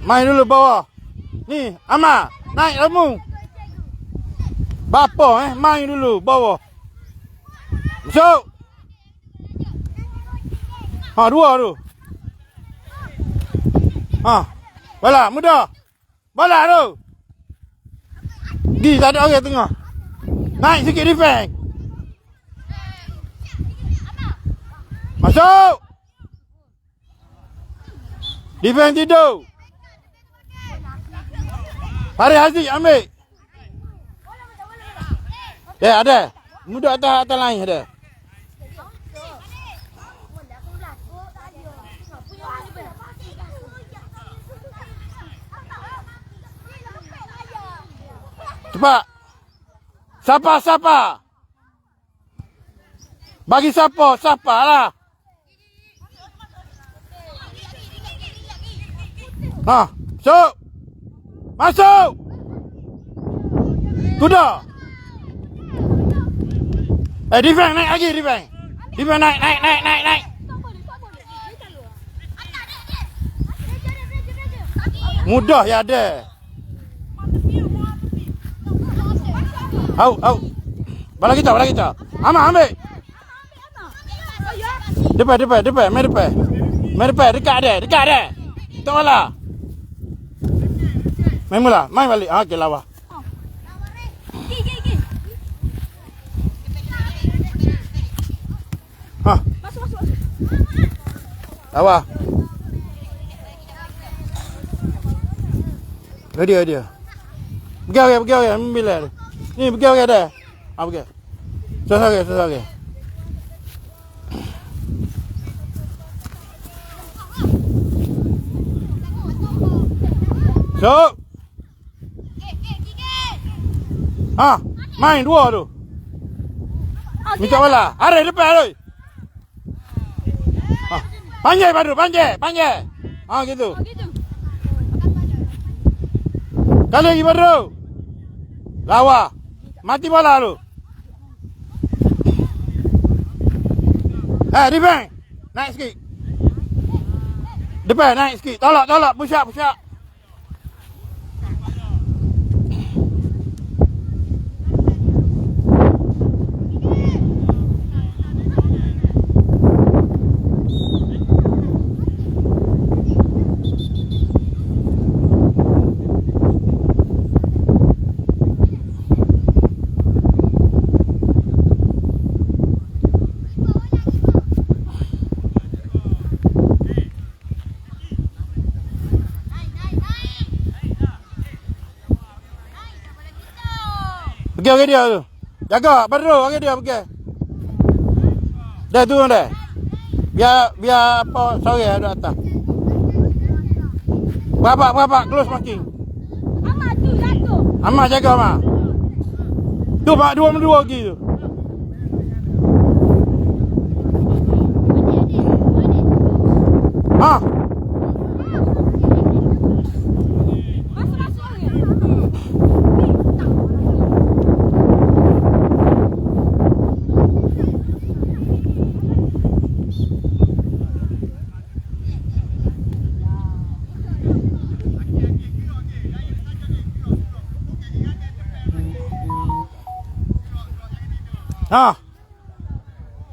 Main dulu bawah. Ni, Amal, naik kamu. Bapa main dulu bawah. Masuk. Dua tu. Bola mudah. Bola tu. Di tak ada orang tengah. Naik sikit defend. Masuk. Defend tidur. Hari Haziq ambil. Ada. Mudah atas lain ada. Cepat. Siapa? Bagi siapa lah. Masuk. Kuda. Defend naik lagi defend. Defend naik. Mudah ya ada. Au. Bala kita. Amal ambil. Depan. Main depan. Dekat ada. Tengok bola. Main mula. Main balik. Okey lawa. Masuk. Lawa. Dia. Pergi. Ambil dia. Ni pergi ada. Pergi. Susah. Sok. Main dua tu. Minta bola. Ada depan tu. Panjang padu, panjang. Gitu. Kali lagi padu. Lawa. Mati bola tu. Defend. Naik sikit. Depan naik sikit. Tolak. Push up. Pergi dia tu. Jaga baru dia pergi. Dah turun dah. Biar apa sore ada atas. Berapa close marking. Amal tu jatuh. Amal jaga Amal. Tu pak 2 lagi tu.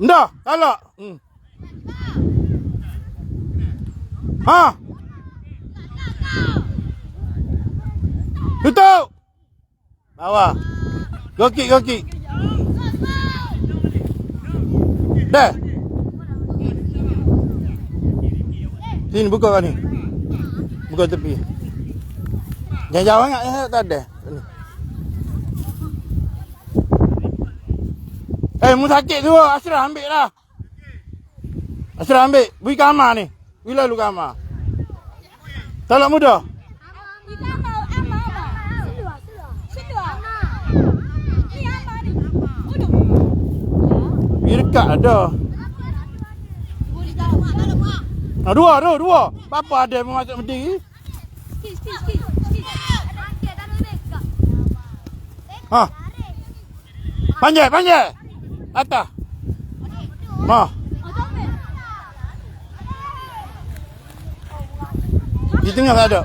Ndah, talak. Tutup. Bawah. Goki. Dah. Sini buka kau ni. Buka tepi. Jangan jauh sangat, tak ada. Mu sakit tu, Ashraf ambil lah. Ashraf ambil. Beri ke Amal ni. Bila lu ke Amal? Tolak muda. Pergi dekat ada. Dua. Apa ada yang masuk berdiri? Panjang. Atas. Di tengah tak ada.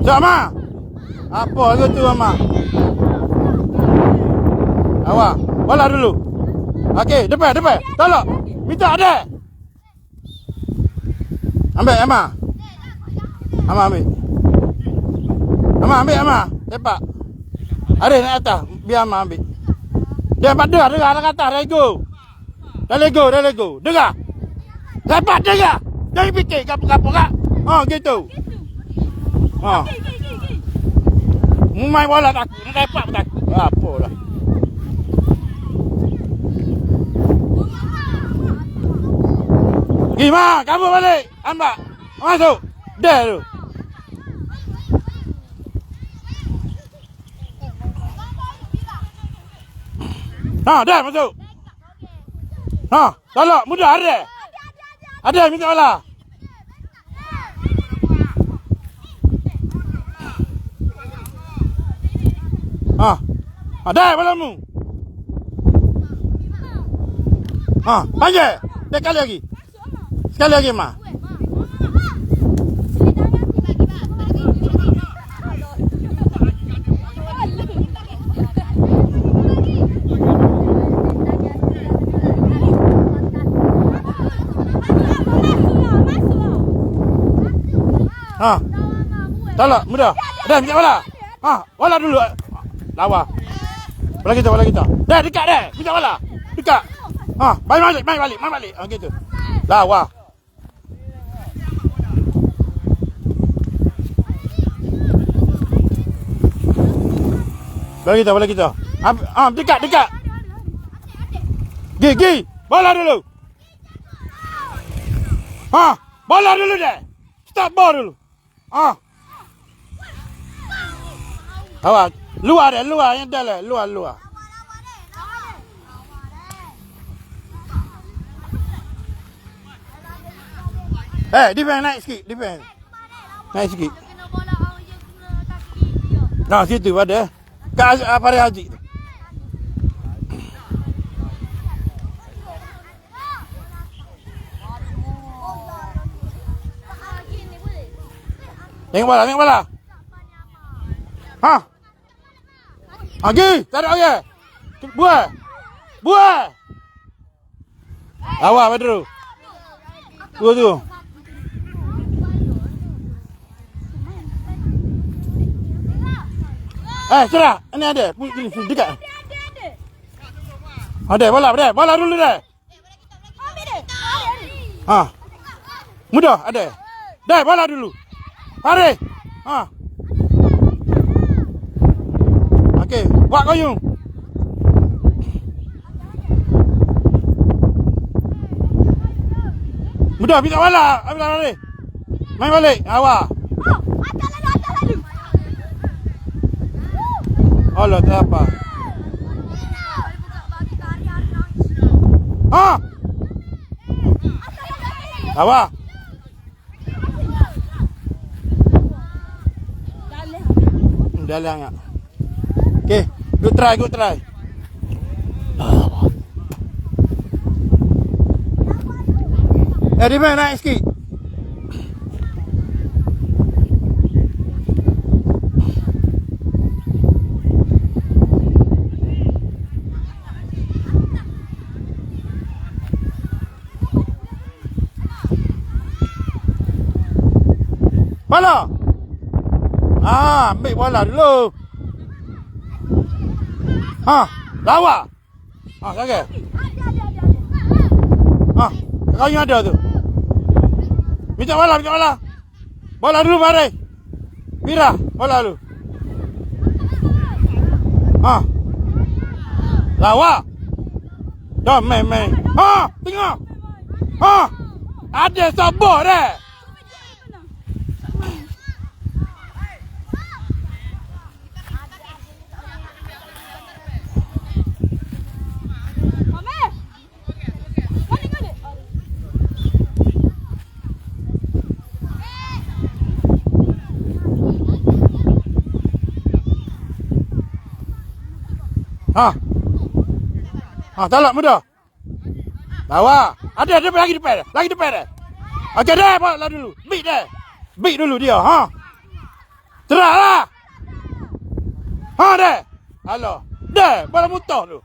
Sama. Apa ke tu Mama? Awak, bola dulu. Okey, depan. Tolak. Minta ada. Ambil Ama. Ama ambil. Ama ambil Ama. Sepak. Ada naik atas. Biar Ama ambil. Dia pada dengar atas atas. Dah lego. Dengar. Sepak dengar. Jangan fikir kapok-kapok kak. Gitu. Main bola tak. Sepak tak. Apa lah. Gimana? Kamu balik. Ambak. Masuk. Dah tu. Dah masuk. Tolak. Mudah ada. Ada minta bola. Dah bolamu. Panggil. Sekali lagi, Ma. Tolak, mudah. Dah, minta bola. Bola dulu. Lawa. Bola kita. Dah, dekat dah. Minta bola. Dekat. Main balik. Gitu. Lawa. Bola kita. Dekat. Gi. Bola dulu. Bola dulu dah. Stop ball dulu. Awak. Luar yang dah lah. Luar. Defend naik sikit. Naik sikit. Situ ada. Kat Farid Haji tu. Tengok bola. Pergi. Tak ada orang. Buat. Awak Badru. Tu. Serah. Ini ada. Sini dekat. Ada bola. Bola dulu dah. Mudah ada. Dah bola dulu. Mari. Okey, buat koyung. Mudah minta bola. Ambil lari. Main balik. Awak. Atas lalu. Allah tak apa. Awak. Dah lah. Okey, good try. Di mana naik sikit? Bola. Ambil bola dulu. Lawa. Sakit. Kau yang ada tu. Minta bola. Bola dulu mari. Pira, bola dulu. Lawa. Dah main. Tengok. Ada sabar dah. Talak mudah. Bawa. Ada lagi depan. Lagi depan dah. Okey dah, bawa lah dulu. Beat dah. Beat dulu dia, ha. Terahlah. Ha dah. Halo. Dah, baru muntah tu.